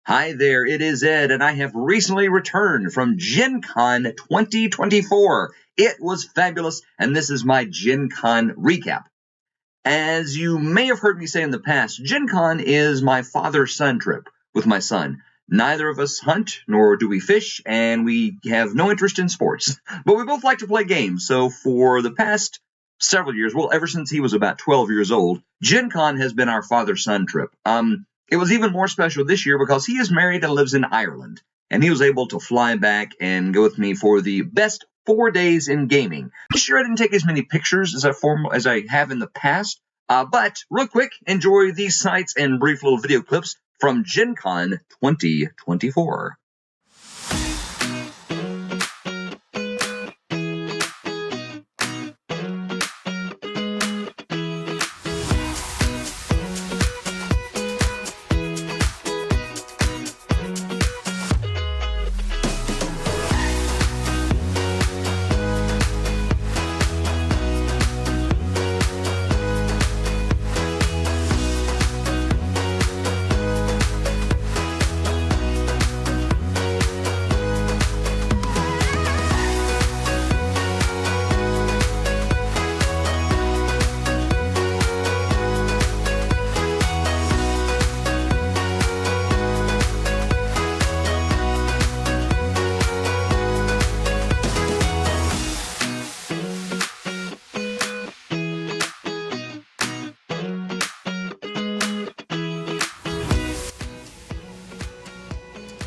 Hi there, it is Ed, and I have recently returned from Gen Con 2024. It was fabulous, and this is my Gen Con recap. As you may have heard me say in the past, Gen Con is my father-son trip with my son. Neither of us hunt, nor do we fish, and we have no interest in sports. But we both like to play games, so for the past several years, well, ever since he was about 12 years old, Gen Con has been our father-son trip. It was even more special this year because he is married and lives in Ireland, and he was able to fly back and go with me for the best 4 days in gaming. This year I didn't take as many pictures as I have in the past, but real quick, enjoy these sights and brief little video clips from Gen Con 2024.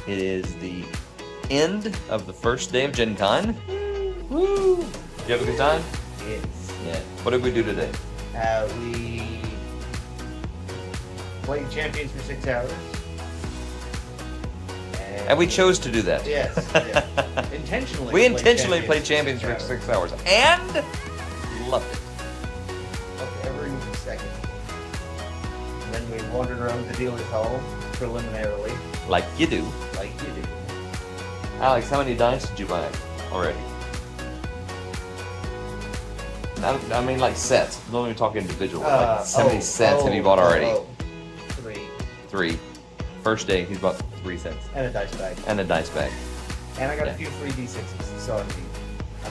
It is the end of the first day of Gen Con. Woo! Did you have a good time? Yes. Yeah. What did we do today? We played Champions for 6 hours. And we chose to do that. Yes. Intentionally. We intentionally played Champions for 6 hours. And loved it. Of every second. And then we wandered around the dealer's hall preliminarily. Like you do. Like you do. Alex, how many dice did you buy already? I mean, like sets. I'm not even talking individual. Like how many sets have you bought already? 3. First day, he's bought 3 sets. And a dice bag. And a dice bag. And I got a few free D6s, so I'm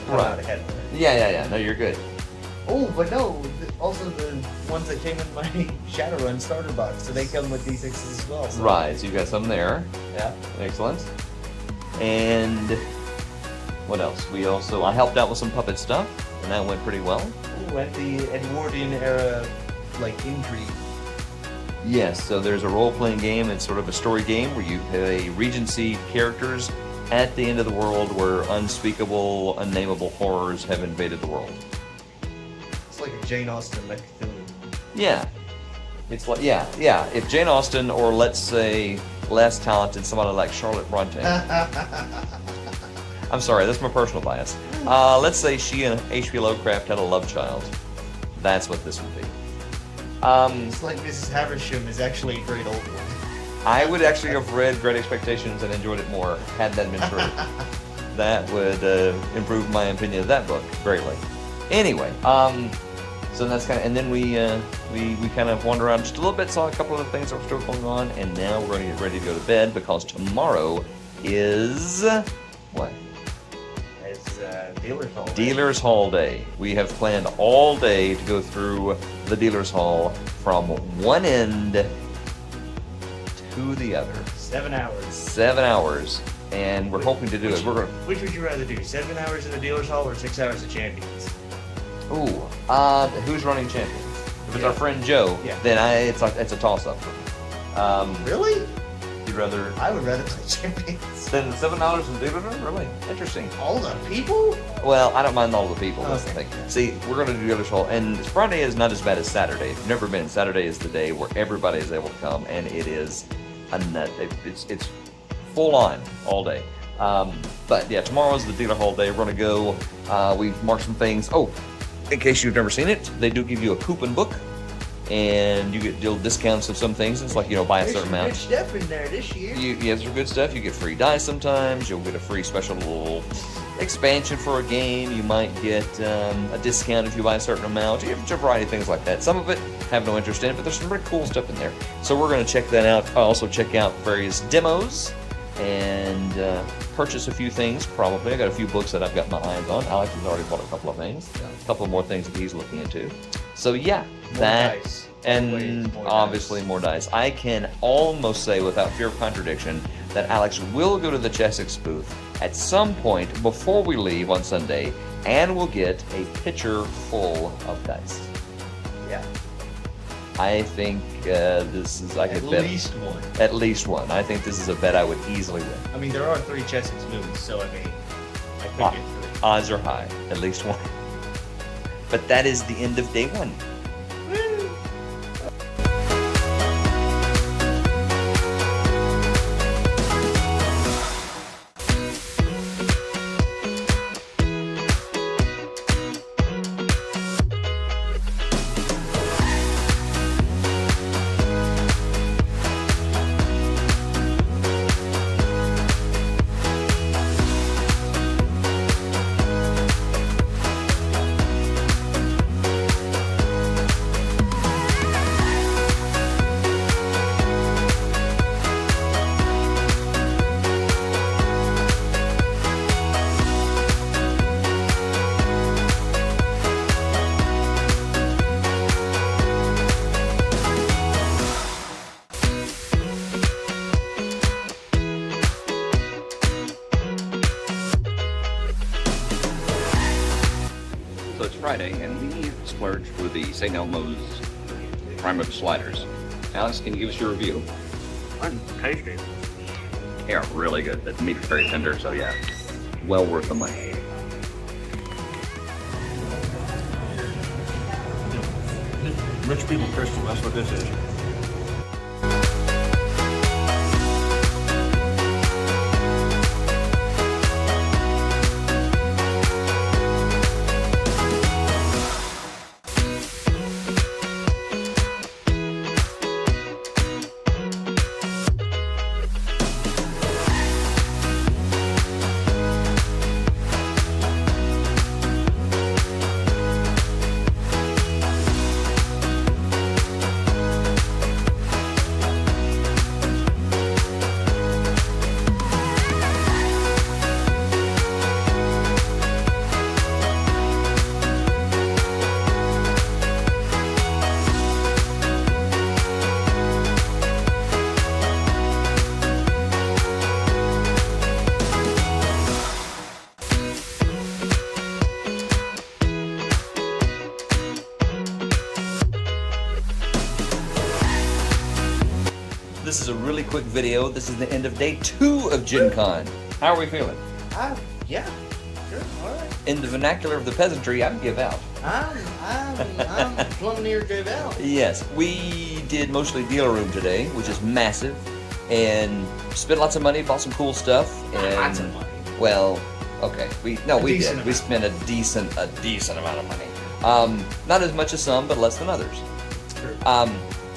coming out ahead of it. Yeah. No, you're good. Oh, but no, also the ones that came in my Shadowrun starter box, so they come with D6s as well. So. Right, so you got some there. Yeah. Excellent. And what else? I helped out with some puppet stuff, and that went pretty well. Ooh, and the Edwardian era, intrigue. Yes, so there's a role-playing game. It's sort of a story game where you play Regency characters at the end of the world where unspeakable, unnameable horrors have invaded the world. It's like a Jane Austen Cthulhu. Yeah. It's like, yeah. If Jane Austen, or let's say less talented, somebody like Charlotte Bronte. I'm sorry, that's my personal bias. Let's say she and H.P. Lovecraft had a love child. That's what this would be. It's like Mrs. Havisham is actually a great old one. I would actually have read Great Expectations and enjoyed it more had that been true. That would improve my opinion of that book greatly. Anyway, so that's kind of, and then we kind of wandered around just a little bit, saw a couple of things that were still going on, and now we're going to get ready to go to bed because tomorrow is what? It's Dealer's Hall. Dealer's Hall Day. We have planned all day to go through the Dealer's Hall from one end to the other. 7 hours. 7 hours, and we're hoping to do it. Which would you rather do? 7 hours in the Dealer's Hall or 6 hours of Champions? Ooh, who's running Champions? If it's our friend Joe, then it's a toss-up for me. Really? You'd rather? I would rather play Champions. Then $7 in Dealer's Hall? Really? Interesting. All the people? Well, I don't mind all the people. That's Okay. the thing. See, we're going to do Dealer's Hall, and Friday is not as bad as Saturday. If you've never been, Saturday is the day where everybody is able to come, and it is a nut. It's full on all day. But yeah, tomorrow's the Dealer Hall day. We're going to go. We've marked some things. Oh, in case you've never seen it, they do give you a coupon book, and you get deal discounts of some things. It's like, buy a certain amount. There's some good stuff in there this year. Yes, there's good stuff. You get free dice sometimes. You'll get a free special little expansion for a game. You might get a discount if you buy a certain amount. You have a variety of things like that. Some of it have no interest in it, but there's some pretty cool stuff in there. So we're going to check that out. I'll also check out various demos and purchase a few things, probably. I got a few books that I've got my eyes on. Alex has already bought a couple of things. A couple more things that he's looking into. So yeah, that... Dice. And Always more obviously dice. more dice. I can almost say without fear of contradiction that Alex will go to the Chessex booth at some point before we leave on Sunday and will get a pitcher full of dice. Yeah. I think this is, I could bet. At least one. At least one. I think this is a bet I would easily win. I mean, there are 3 Chessex movies, so I mean, I could Ah. get 3. Odds are high. At least one. But that is the end of day 1. So it's Friday, and we splurged for the St. Elmo's prime rib sliders. Alex, can you give us your review? Tasty. They are really good. The meat is very tender, so yeah, well worth the money. Rich people crystal, that's what this is. This is a really quick video. This is the end of day 2 of Gen Con. How are we feeling? Yeah. Sure. All right. In the vernacular of the peasantry, I'd give out. I'm plumb near give out. Yes, we did mostly dealer room today, which is massive, and spent lots of money, bought some cool stuff, and Lots of money. well, okay, we did. decent We amount. spent a decent amount of money. Not as much as some, but less than others. True.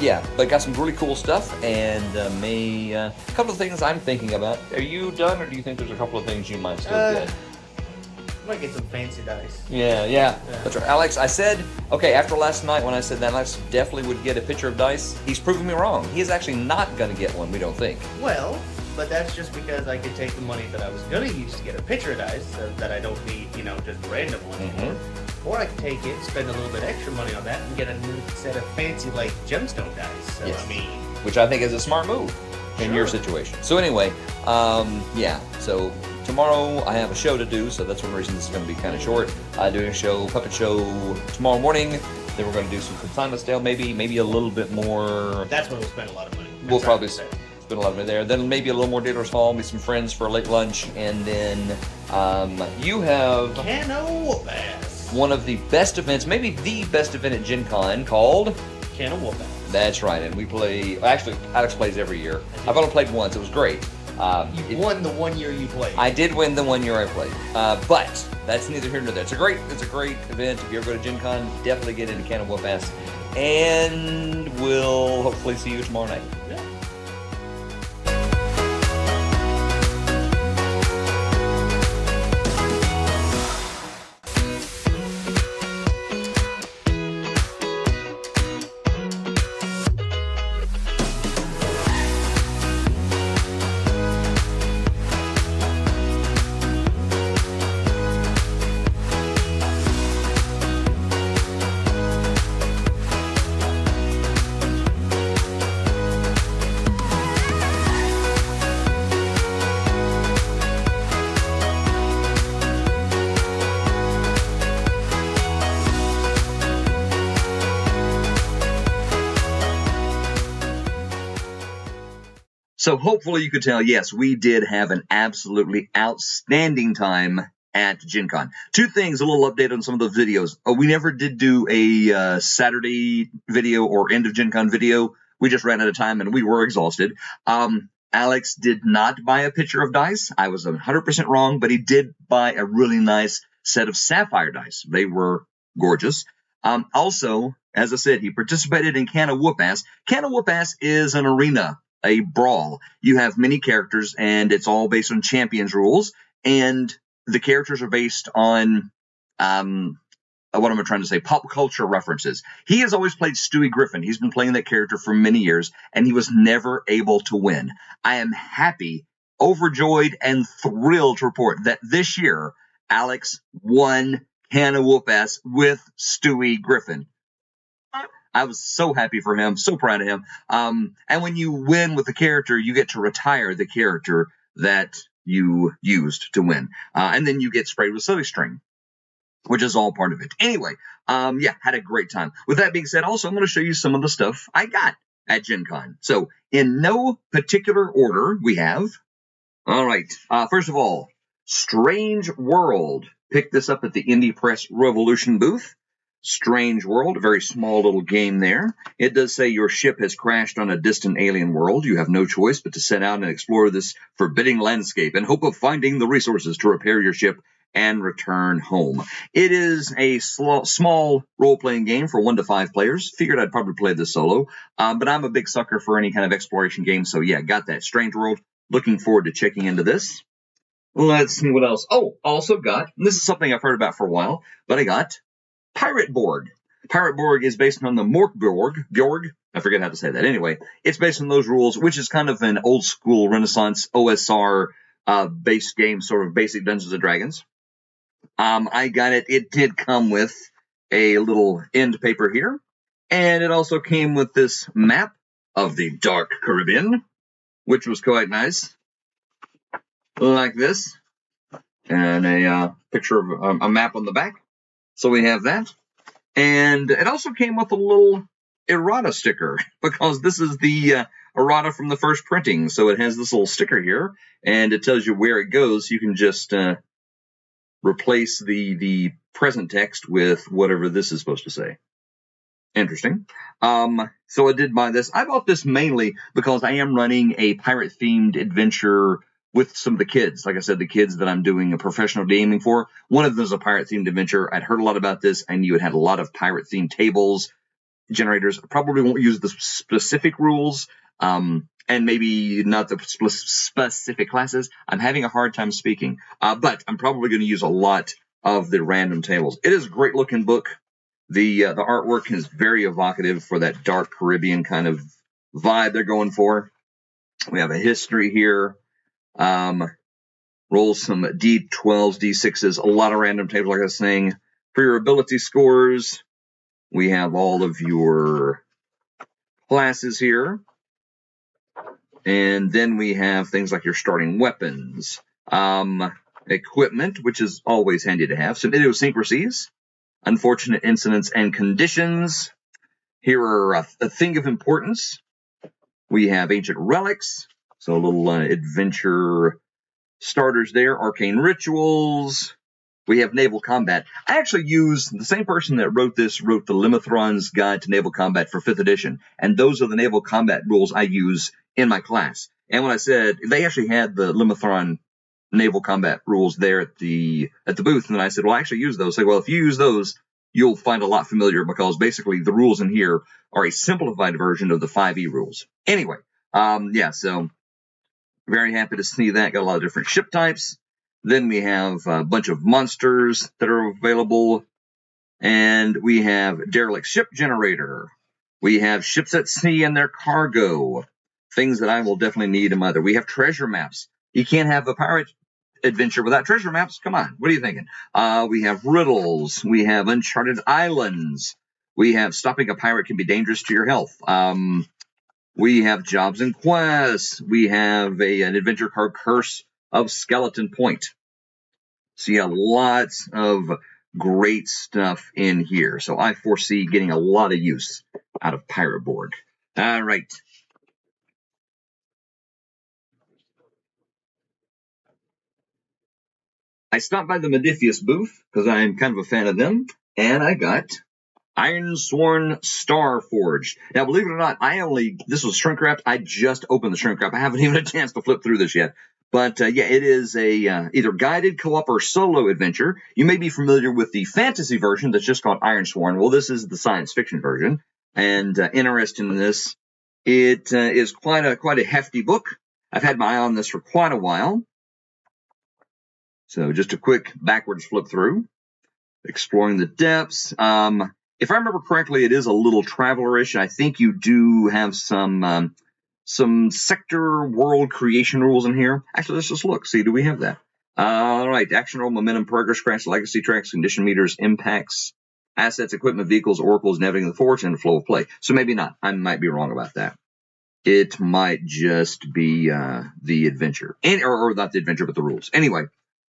Yeah, but got some really cool stuff, and a couple of things I'm thinking about. Are you done, or do you think there's a couple of things you might still get? Might get some fancy dice. Yeah, that's right. Alex, I said, okay, after last night when I said that Alex definitely would get a pitcher of dice, he's proven me wrong. He is actually not going to get one, we don't think. Well, but that's just because I could take the money that I was gonna use to get a pitcher of dice, so that I don't need, just random ones. Mhm. Or I could take it, spend a little bit extra money on that, and get a new set of fancy, like, gemstone dice. So, Yes. I mean, Which I think is a smart move in your Sure. situation. So anyway, so tomorrow I have a show to do, so that's one reason this is going to be kind of short. Doing a show, puppet show tomorrow morning. Then we're going to do some consignment sale, maybe a little bit more. that's when we'll spend a lot of money. We'll That's probably right. spend a lot of money there. Then maybe a little more dealers hall, meet some friends for a late lunch, and then you have Can of Whoop-Ass. one of the best events, maybe the best event at Gen Con, called. Can of Whoop-Ass. That's right, and we play. Actually, Alex plays every year. I've only played once. It was great. You won the 1 year you played. I did win the 1 year I played, but that's neither here nor there. It's a great event. If you ever go to Gen Con, definitely get into Can of Whoop-Ass, and we'll hopefully see you tomorrow night. Yeah. So hopefully you could tell, yes, we did have an absolutely outstanding time at Gen Con. Two things, a little update on some of those videos. We never did do a Saturday video or end of Gen Con video. We just ran out of time and we were exhausted. Alex did not buy a pitcher of dice. I was 100% wrong, but he did buy a really nice set of sapphire dice. They were gorgeous. Also, as I said, he participated in Can of Whoop-Ass. Can of Whoop-Ass is an arena, a brawl. You have many characters, and it's all based on champions rules, and the characters are based on, what am I trying to say, pop culture references. He has always played Stewie Griffin. He's been playing that character for many years, and he was never able to win. I am happy, overjoyed, and thrilled to report that this year, Alex won Can of Whoop-Ass with Stewie Griffin. I was so happy for him, so proud of him. And when you win with the character, you get to retire the character that you used to win. And then you get sprayed with silly string, which is all part of it. Anyway, yeah, had a great time. With that being said, also, I'm going to show you some of the stuff I got at Gen Con. So, in no particular order, we have, all right, first of all, Strange World. Picked this up at the Indie Press Revolution booth. Strange World, a very small little game there. It does say your ship has crashed on a distant alien world. You have no choice but to set out and explore this forbidding landscape in hope of finding the resources to repair your ship and return home. It is a small role-playing game for 1 to 5 players. Figured I'd probably play this solo, but I'm a big sucker for any kind of exploration game, so yeah, got that. Strange World. Looking forward to checking into this. Let's see what else. Oh, also got, and this is something I've heard about for a while, but I got Pirate Borg. Pirate Borg is based on the Mork Bjorg. I forget how to say that. Anyway, it's based on those rules, which is kind of an old school Renaissance OSR based game, sort of basic Dungeons and Dragons. I got it. It did come with a little end paper here, and it also came with this map of the Dark Caribbean, which was quite nice, like this, and a picture of a map on the back. So we have that. And it also came with a little errata sticker, because this is the errata from the first printing. So it has this little sticker here, and it tells you where it goes. You can just replace the present text with whatever this is supposed to say. Interesting. So I did buy this. I bought this mainly because I am running a pirate-themed adventure with some of the kids. Like I said, the kids that I'm doing a professional gaming for. One of them is a pirate-themed adventure. I'd heard a lot about this. I knew it had a lot of pirate-themed tables, generators. I probably won't use the specific rules, and maybe not the specific classes. I'm having a hard time speaking, but I'm probably going to use a lot of the random tables. It is a great-looking book. The artwork is very evocative for that dark Caribbean kind of vibe they're going for. We have a history here. Roll some D12s, D6s, a lot of random tables, like I was saying. For your ability scores, we have all of your classes here. And then we have things like your starting weapons, equipment, which is always handy to have, some idiosyncrasies, unfortunate incidents and conditions. Here are a thing of importance. We have ancient relics, so a little adventure starters there, arcane rituals. We have naval combat. I actually use the same person that wrote the Limithron's Guide to Naval Combat for 5th edition, and those are the naval combat rules I use in my class. And when I said, they actually had the Limithron naval combat rules there at the booth, and I said, well, I actually use those. So, well, if you use those, you'll find a lot familiar, because basically the rules in here are a simplified version of the 5e rules. Anyway, yeah, so very happy to see that. Got a lot of different ship types. Then we have a bunch of monsters that are available. And we have derelict ship generator. We have ships at sea and their cargo. Things that I will definitely need in my other. We have treasure maps. You can't have a pirate adventure without treasure maps. Come on, what are you thinking? We have riddles. We have uncharted islands. We have stopping a pirate can be dangerous to your health. We have jobs and quests. We have an adventure called Curse of Skeleton Point. So yeah, lots of great stuff in here. So I foresee getting a lot of use out of Pirate Borg. All right. I stopped by the Modiphius booth because I'm kind of a fan of them, and I got Ironsworn Starforged. Now, believe it or not, this was shrink wrapped. I just opened the shrink wrap. I haven't even had a chance to flip through this yet. But yeah, it is a either guided, co-op, or solo adventure. You may be familiar with the fantasy version that's just called Ironsworn. Well, this is the science fiction version. And interesting in this, it is quite a hefty book. I've had my eye on this for quite a while. So just a quick backwards flip through, exploring the depths. If I remember correctly, it is a little travelerish. I think you do have some sector world creation rules in here. Actually, let's just look. See, do we have that? All right. Action roll, momentum, progress tracks, legacy tracks, condition meters, impacts, assets, equipment, vehicles, oracles, navigating the forge, and flow of play. So maybe not. I might be wrong about that. It might just be the adventure, or not the adventure, but the rules. Anyway,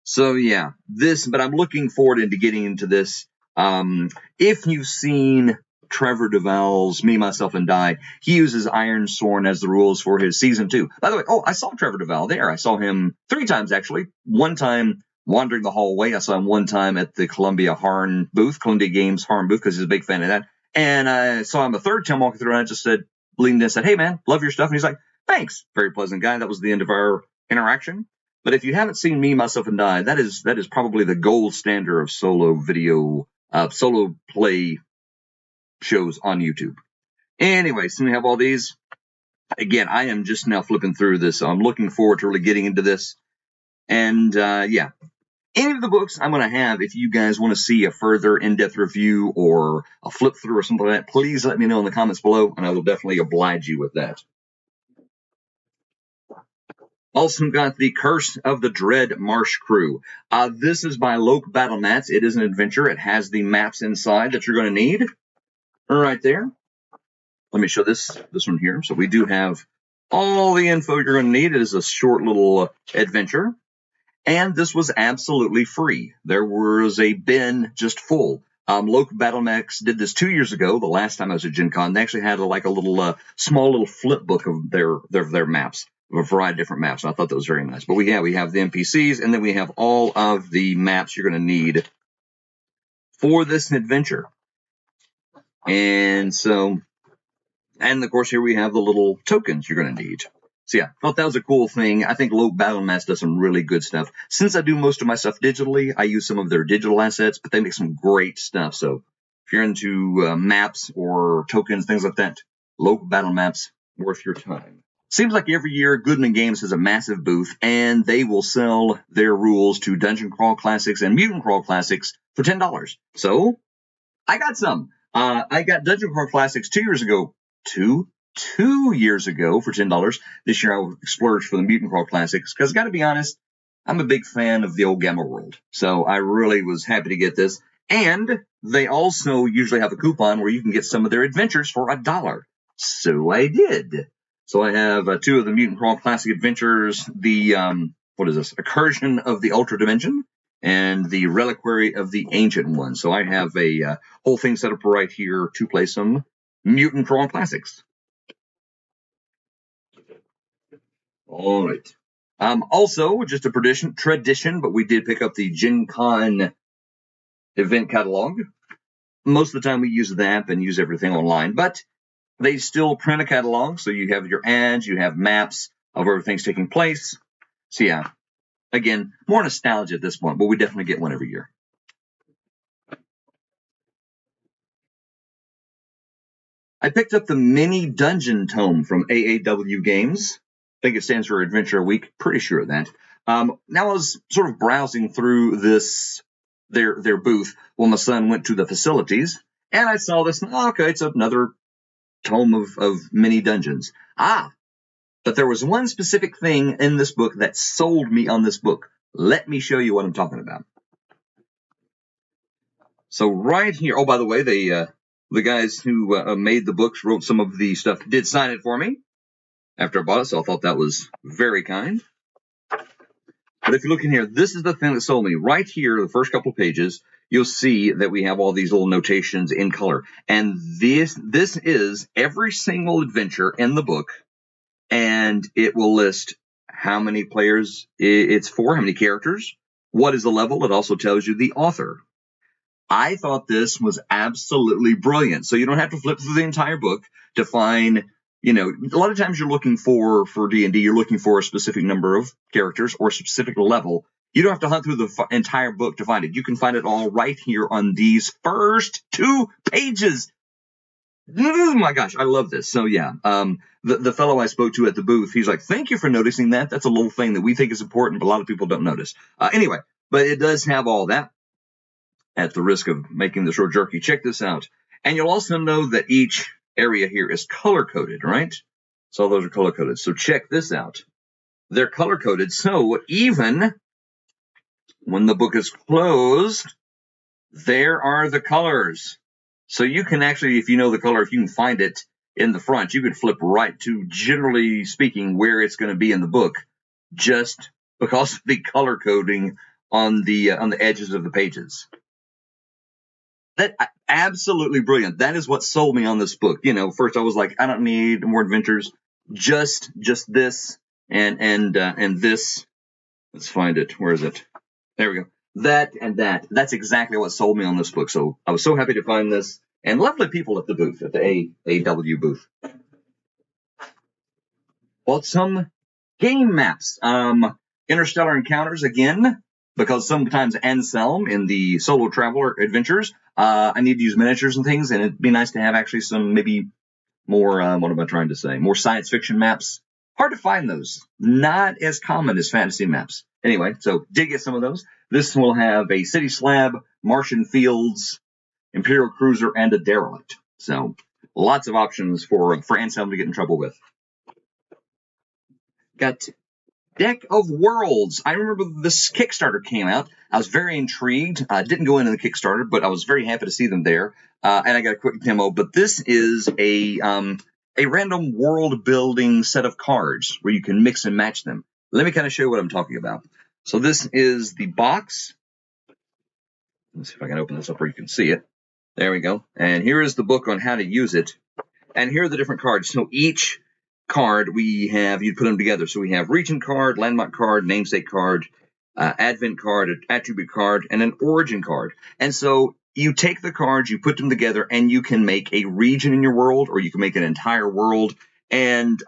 so yeah, but I'm looking forward into getting into this. If you've seen Trevor Duvall's Me, Myself, and Die, he uses Ironsworn as the rules for his season 2. By the way, I saw Trevor Duvall there. I saw him 3 times, actually. One time wandering the hallway. I saw him one time at the Columbia Games Harn booth, because he's a big fan of that. And I saw him a third time walking through, and I just leaned in and said, "Hey, man, love your stuff." And he's like, "Thanks." Very pleasant guy. That was the end of our interaction. But if you haven't seen Me, Myself, and Die, that is probably the gold standard of solo play shows on YouTube. Anyway, so we have all these. Again, I am just now flipping through this, so I'm looking forward to really getting into this. And yeah, any of the books I'm going to have, if you guys want to see a further in-depth review or a flip through or something like that, please let me know in the comments below, and I will definitely oblige you with that. Also got The Curse of the Dread Marsh Crew. This is by Loke Battle Mats. It is an adventure. It has the maps inside that you're going to need. Right there. Let me show this one here. So we do have all the info you're going to need. It is a short little adventure. And this was absolutely free. There was a bin just full. Loke Battle Mats did this 2 years ago, the last time I was at Gen Con. They actually had a little small little flip book of their maps, of a variety of different maps. I thought that was very nice. But we have the NPCs, and then we have all of the maps you're going to need for this adventure. And of course, here we have the little tokens you're going to need. So yeah, thought that was a cool thing. I think Loke Battle Mats does some really good stuff. Since I do most of my stuff digitally, I use some of their digital assets, but they make some great stuff. So if you're into maps or tokens, things like that, Loke Battle Mats, worth your time. Seems like every year Goodman Games has a massive booth, and they will sell their rules to Dungeon Crawl Classics and Mutant Crawl Classics for $10. So I got some. I got Dungeon Crawl Classics 2 years ago. Two years ago for $10. This year I will splurge for the Mutant Crawl Classics, because I got to be honest, I'm a big fan of the old Gamma World. So I really was happy to get this. And they also usually have a coupon where you can get some of their adventures for $1. So I did. So I have 2 of the Mutant Crawl Classic adventures, the, Accursion of the Ultra Dimension, and the Reliquary of the Ancient One. So I have a whole thing set up right here to play some Mutant Crawl Classics. All right. Also, just a tradition, but we did pick up the Gen Con event catalog. Most of the time we use the app and use everything online, but they still print a catalog, so you have your ads, you have maps of everything's taking place. So yeah, again, more nostalgia at this point, but we definitely get one every year. I picked up the Mini Dungeon Tome from AAW Games. I think it stands for Adventure Week. Pretty sure of that. Now I was sort of browsing through their booth when my son went to the facilities, and I saw this. Okay, it's another tome of mini dungeons. But there was one specific thing in this book that sold me on this book. Let me show you what I'm talking about. So right here. Oh, by the way, the guys who made the books, wrote some of the stuff, did sign it for me after I bought it, so I thought that was very kind. But if you look in here, this is the thing that sold me. Right here, the first couple of pages, you'll see that we have all these little notations in color. And this is every single adventure in the book, and it will list how many players it's for, how many characters, What is the level? It also tells you the author. I thought this was absolutely brilliant. So you don't have to flip through the entire book to find, a lot of times you're looking for D&D, you're looking for a specific number of characters or a specific level. You don't have to hunt through the entire book to find it. You can find it all right here on these first 2 pages. Oh my gosh, I love this. So yeah, the fellow I spoke to at the booth, he's like, thank you for noticing that. That's a little thing that we think is important, but a lot of people don't notice. Anyway, but it does have all that. At the risk of making this real jerky, check this out. And you'll also know that each area here is color-coded, right? So those are color-coded. So check this out. They're color-coded, so even when the book is closed, there are the colors. So you can actually, if you know the color, if you can find it in the front, you can flip right to, generally speaking, where it's going to be in the book, just because of the color coding on the edges of the pages. That absolutely brilliant. That is what sold me on this book. First I was like, I don't need more adventures, just this and this. Let's find it. Where is it? There we go. That and that. That's exactly what sold me on this book. So I was so happy to find this, and lovely people at the booth, at the AW booth. Well, some game maps. Interstellar Encounters again, because sometimes Anselm in the Solo Traveler Adventures, I need to use miniatures and things, and it'd be nice to have actually some maybe more, what am I trying to say, more science fiction maps. Hard to find those. Not as common as fantasy maps. Anyway, so did get some of those. This will have a city slab, Martian fields, Imperial cruiser, and a derelict. So lots of options for Anselm to get in trouble with. Got Deck of Worlds. I remember this Kickstarter came out. I was very intrigued. I didn't go into the Kickstarter, but I was very happy to see them there. And I got a quick demo. But this is a random world-building set of cards where you can mix and match them. Let me kind of show you what I'm talking about. So this is the box. Let's see if I can open this up where you can see it. There we go. And here is the book on how to use it. And here are the different cards. So each card you put them together. So we have region card, landmark card, namesake card, advent card, attribute card, and an origin card. And so you take the cards, you put them together, and you can make a region in your world, or you can make an entire world. And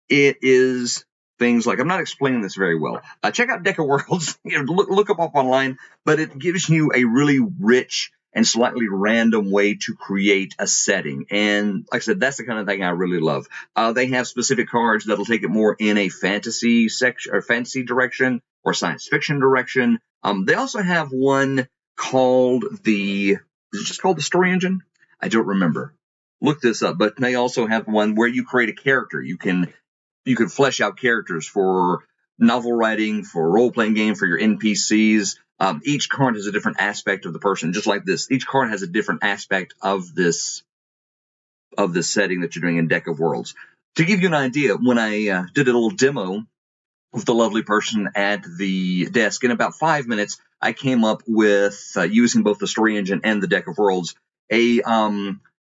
it is things like, I'm not explaining this very well. Check out Deck of Worlds. Look them up online, but it gives you a really rich and slightly random way to create a setting. And like I said, that's the kind of thing I really love. They have specific cards that'll take it more in a fantasy section or fantasy direction or science fiction direction. They also have one called is it just called the Story Engine? I don't remember. Look this up. But they also have one where you create a character. You can flesh out characters for novel writing, for a role-playing game, for your NPCs. Each card has a different aspect of the person, just like this. Each card has a different aspect of this setting that you're doing in Deck of Worlds. To give you an idea, when I did a little demo with the lovely person at the desk, in about 5 minutes, I came up with, using both the Story Engine and the Deck of Worlds, a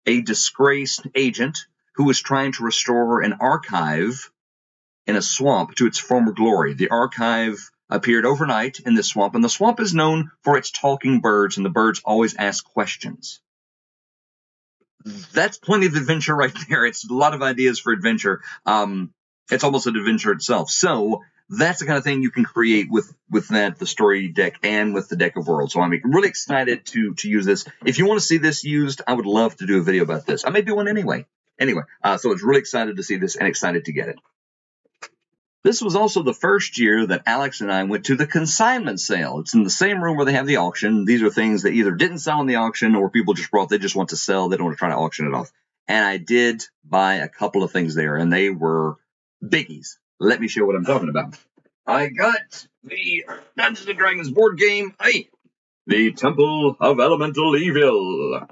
disgraced agent who was trying to restore an archive in a swamp to its former glory. The archive appeared overnight in this swamp, and the swamp is known for its talking birds, and the birds always ask questions. That's plenty of adventure right there. It's a lot of ideas for adventure. It's almost an adventure itself. So that's the kind of thing you can create with the story deck and with the Deck of Worlds. So I'm really excited to use this. If you want to see this used, I would love to do a video about this. I may do one anyway. So it's really excited to see this and excited to get it. This was also the first year that Alex and I went to the consignment sale. It's in the same room where they have the auction. These are things that either didn't sell in the auction or people just brought, they just want to sell. They don't want to try to auction it off. And I did buy a couple of things there, and they were biggies. Let me show you what I'm talking about. I got the Dungeons & Dragons board game, The Temple of Elemental Evil.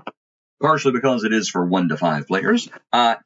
Partially because it is for 1 to 5 players.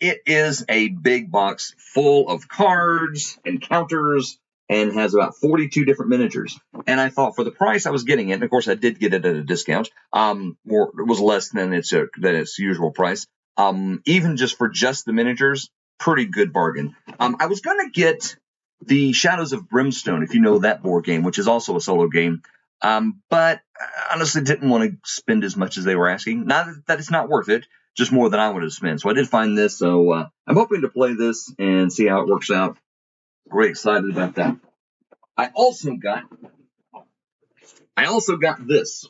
It is a big box full of cards and counters and has about 42 different miniatures. And I thought for the price I was getting it, and of course I did get it at a discount, it was less than its usual price. Even just for just the miniatures, pretty good bargain. I was going to get the Shadows of Brimstone, if you know that board game, which is also a solo game. But I honestly didn't want to spend as much as they were asking. Not that it's not worth it, just more than I wanted to spend. So I did find this. So I'm hoping to play this and see how it works out. Very excited about that. I also got this.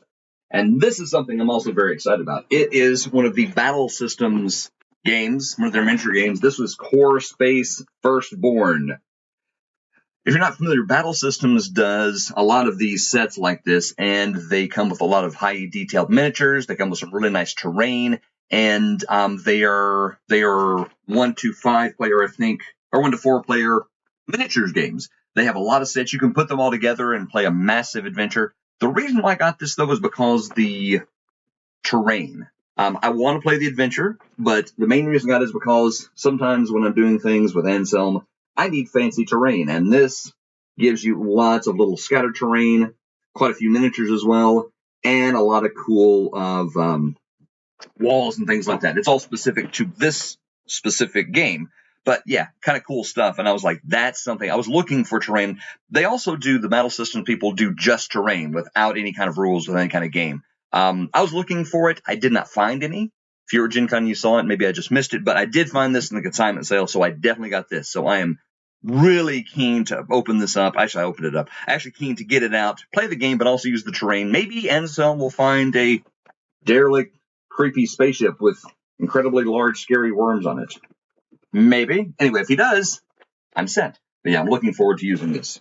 And this is something I'm also very excited about. It is one of the Battle Systems games, one of their miniature games. This was Core Space Firstborn. If you're not familiar, Battle Systems does a lot of these sets like this, and they come with a lot of high detailed miniatures. They come with some really nice terrain, and they are 1 to 5 player, I think, or 1 to 4 player miniatures games. They have a lot of sets. You can put them all together and play a massive adventure. The reason why I got this, though, was because the terrain. I want to play the adventure, but the main reason I got it is because sometimes when I'm doing things with Anselm, I need fancy terrain, and this gives you lots of little scattered terrain, quite a few miniatures as well, and a lot of cool walls and things like that. It's all specific to this specific game. But yeah, kind of cool stuff. And I was like, that's something. I was looking for terrain. They also do, the Battle Systems people do just terrain without any kind of rules with any kind of game. I was looking for it. I did not find any. If you were at Gen Con, you saw it. Maybe I just missed it. But I did find this in the consignment sale, so I definitely got this. So I am really keen to open this up. Actually, I opened it up. Actually keen to get it out, play the game, but also use the terrain. Maybe Anselm will find a derelict, creepy spaceship with incredibly large, scary worms on it. Maybe. Anyway, if he does, I'm set. But yeah, I'm looking forward to using this.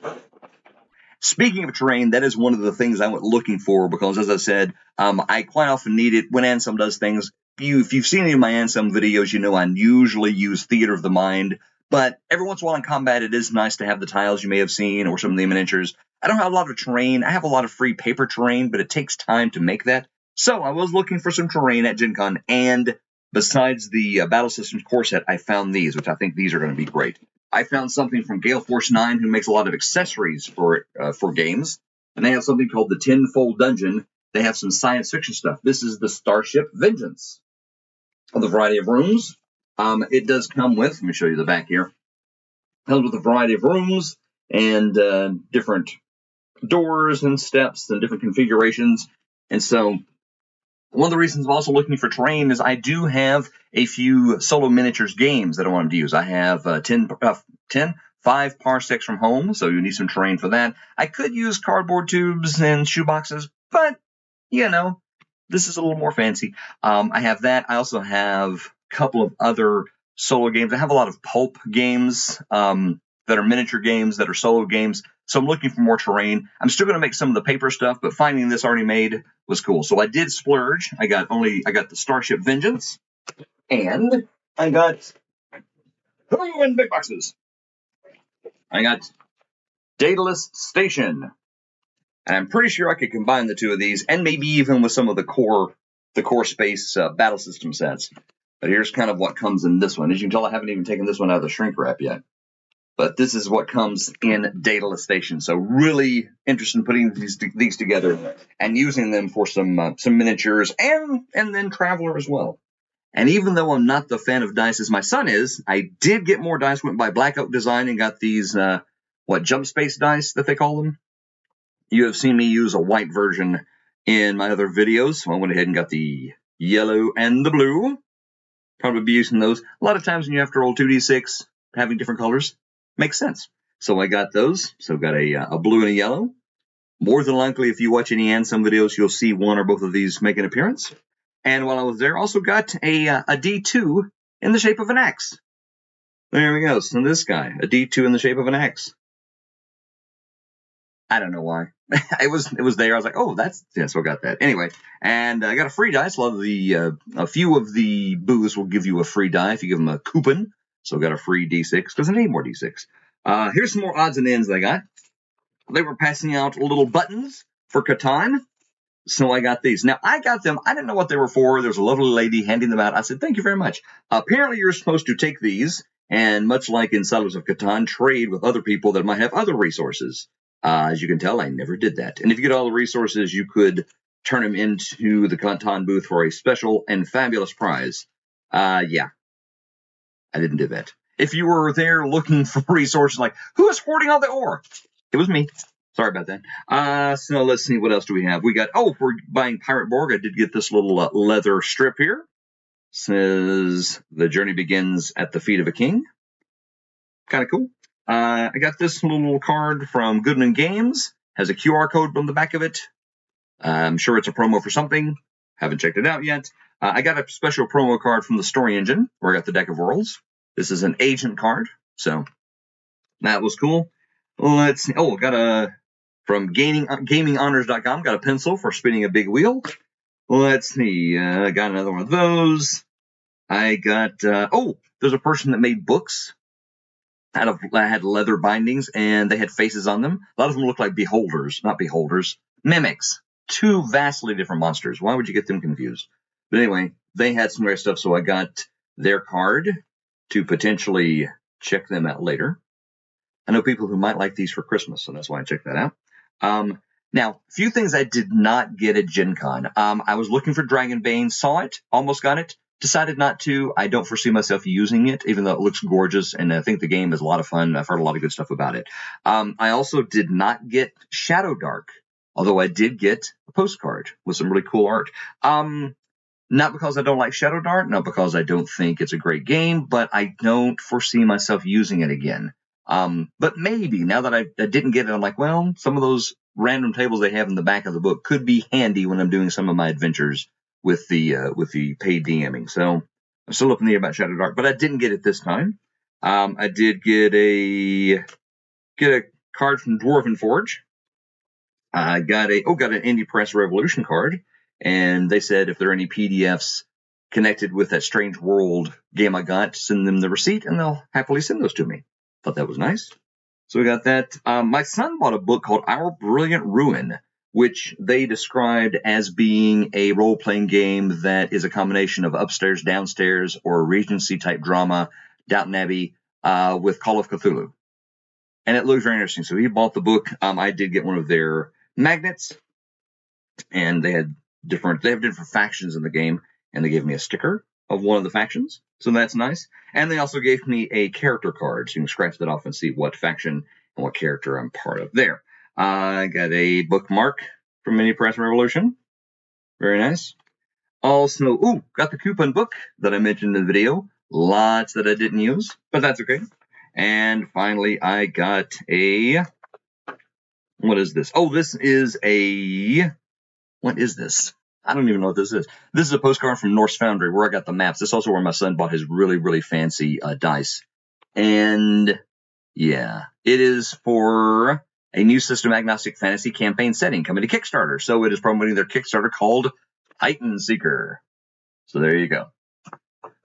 Speaking of terrain, that is one of the things I went looking for because, as I said, I quite often need it when Anselm does things. If you've seen any of my Anselm videos, you know I usually use Theater of the Mind. But every once in a while in combat, it is nice to have the tiles you may have seen or some of the miniatures. I don't have a lot of terrain. I have a lot of free paper terrain, but it takes time to make that. So I was looking for some terrain at Gen Con, and besides the Battle Systems core set, I found these, which I think these are going to be great. I found something from Gale Force 9, who makes a lot of accessories for games, and they have something called the Tenfold Dungeon. They have some science fiction stuff. This is the Starship Vengeance. Of the variety of rooms. It does come with, let me show you the back here. It comes with a variety of rooms and different doors and steps and different configurations. And so one of the reasons I'm also looking for terrain is I do have a few solo miniatures games that I wanted to use. I have 5 parsecs from home, so you need some terrain for that. I could use cardboard tubes and shoeboxes, but, you know, this is a little more fancy. I have that. I also have a couple of other solo games. I have a lot of pulp games that are miniature games that are solo games. So I'm looking for more terrain. I'm still going to make some of the paper stuff, but finding this already made was cool. So I did splurge. I got the Starship Vengeance, and I got in big boxes. I got Daedalus Station. And I'm pretty sure I could combine the two of these, and maybe even with some of the core space battle system sets. But here's kind of what comes in this one. As you can tell, I haven't even taken this one out of the shrink wrap yet. But this is what comes in Daedalus Station. So really interested in putting these together and using them for some miniatures and then Traveler as well. And even though I'm not the fan of dice as my son is, I did get more dice. Went by Black Oak Design and got these jump space dice that they call them. You have seen me use a white version in my other videos, so I went ahead and got the yellow and the blue. Probably be using those. A lot of times when you have to roll 2d6, having different colors makes sense. So I got those. So got a blue and a yellow. More than likely, if you watch any Anselm videos, you'll see one or both of these make an appearance. And while I was there, also got a D2 in the shape of an axe. There we go. So this guy, a D2 in the shape of an axe. I don't know why. It was there. I was like, oh, so I got that. Anyway, and I got a free dice. A few of the booths will give you a free die if you give them a coupon. So I got a free D6 because I need more D6. Here's some more odds and ends I got. They were passing out little buttons for Catan. So I got these. Now, I got them. I didn't know what they were for. There was a lovely lady handing them out. I said, thank you very much. Apparently, you're supposed to take these and, much like in Settlers of Catan, trade with other people that might have other resources. As you can tell, I never did that. And if you get all the resources, you could turn them into the Catan booth for a special and fabulous prize. Yeah, I didn't do that. if you were there looking for resources, like, who is hoarding all the ore? It was me. Sorry about that. So let's see, what else do we have? We got, for buying Pirate Borg, I did get this little leather strip here. Says, the journey begins at the feet of a king. Kind of cool. I got this little card from Goodman Games. Has a QR code on the back of it. I'm sure it's a promo for something. Haven't checked it out yet. I got a special promo card from the Story Engine, where I got the Deck of Worlds. This is an agent card, so that was cool. Let's see. Oh, got a, from GamingHonors.com, got a pencil for spinning a big wheel. Let's see. I got another one of those. I got, there's a person that made books that had leather bindings, and they had faces on them. A lot of them look like mimics. Two vastly different monsters. Why would you get them confused? But anyway, they had some rare stuff, so I got their card to potentially check them out later. I know people who might like these for Christmas, so that's why I checked that out. Now, a few things I did not get at Gen Con. I was looking for Dragonbane, saw it, almost got it, decided not to. I don't foresee myself using it, even though it looks gorgeous, and I think the game is a lot of fun. I've heard a lot of good stuff about it. I also did not get Shadow Dark, although I did get a postcard with some really cool art. Not because I don't like Shadow Dark, not because I don't think it's a great game, but I don't foresee myself using it again. But maybe, now that I didn't get it, I'm like, well, some of those random tables they have in the back of the book could be handy when I'm doing some of my adventures with the paid DMing. So I'm still up in the air about Shadow Dark, but I didn't get it this time. I did get a card from Dwarven Forge. I got an Indie Press Revolution card, and they said if there are any PDFs connected with that Strange World game I got, send them the receipt, and they'll happily send those to me. Thought that was nice. So we got that. My son bought a book called Our Brilliant Ruin, which they described as being a role-playing game that is a combination of Upstairs, Downstairs, or Regency-type drama, Downton Abbey, with Call of Cthulhu. And it looked very interesting. So he bought the book. I did get one of their magnets, and they have different factions in the game, and they gave me a sticker of one of the factions. So that's nice. And they also gave me a character card, so you can scratch that off and see what faction and what character I'm part of there. I got a bookmark from Mini Press Revolution. Very nice. Also, got the coupon book that I mentioned in the video. Lots that I didn't use, but that's okay. And finally, I got what is this? What is this? I don't even know what this is. This is a postcard from Norse Foundry where I got the maps. This is also where my son bought his really, really fancy dice. And yeah, it is for a new system agnostic fantasy campaign setting coming to Kickstarter. So it is promoting their Kickstarter called Titan Seeker. So there you go.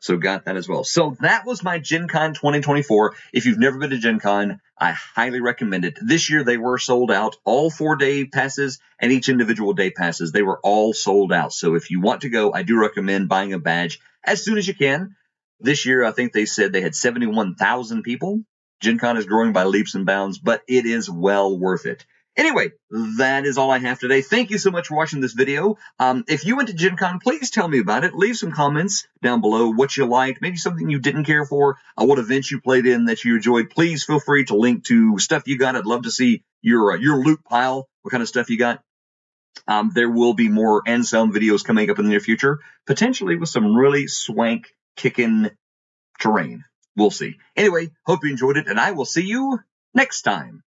So got that as well. So that was my Gen Con 2024. If you've never been to Gen Con, I highly recommend it. This year they were sold out. All 4-day passes and each individual day passes, they were all sold out. So if you want to go, I do recommend buying a badge as soon as you can. This year, I think they said they had 71,000 people. Gen Con is growing by leaps and bounds, but it is well worth it. Anyway, that is all I have today. Thank you so much for watching this video. If you went to Gen Con, please tell me about it. Leave some comments down below what you liked, maybe something you didn't care for, what events you played in that you enjoyed. Please feel free to link to stuff you got. I'd love to see your loot pile, what kind of stuff you got. There will be more and some videos coming up in the near future, potentially with some really swank kicking terrain. We'll see. Anyway, hope you enjoyed it, and I will see you next time.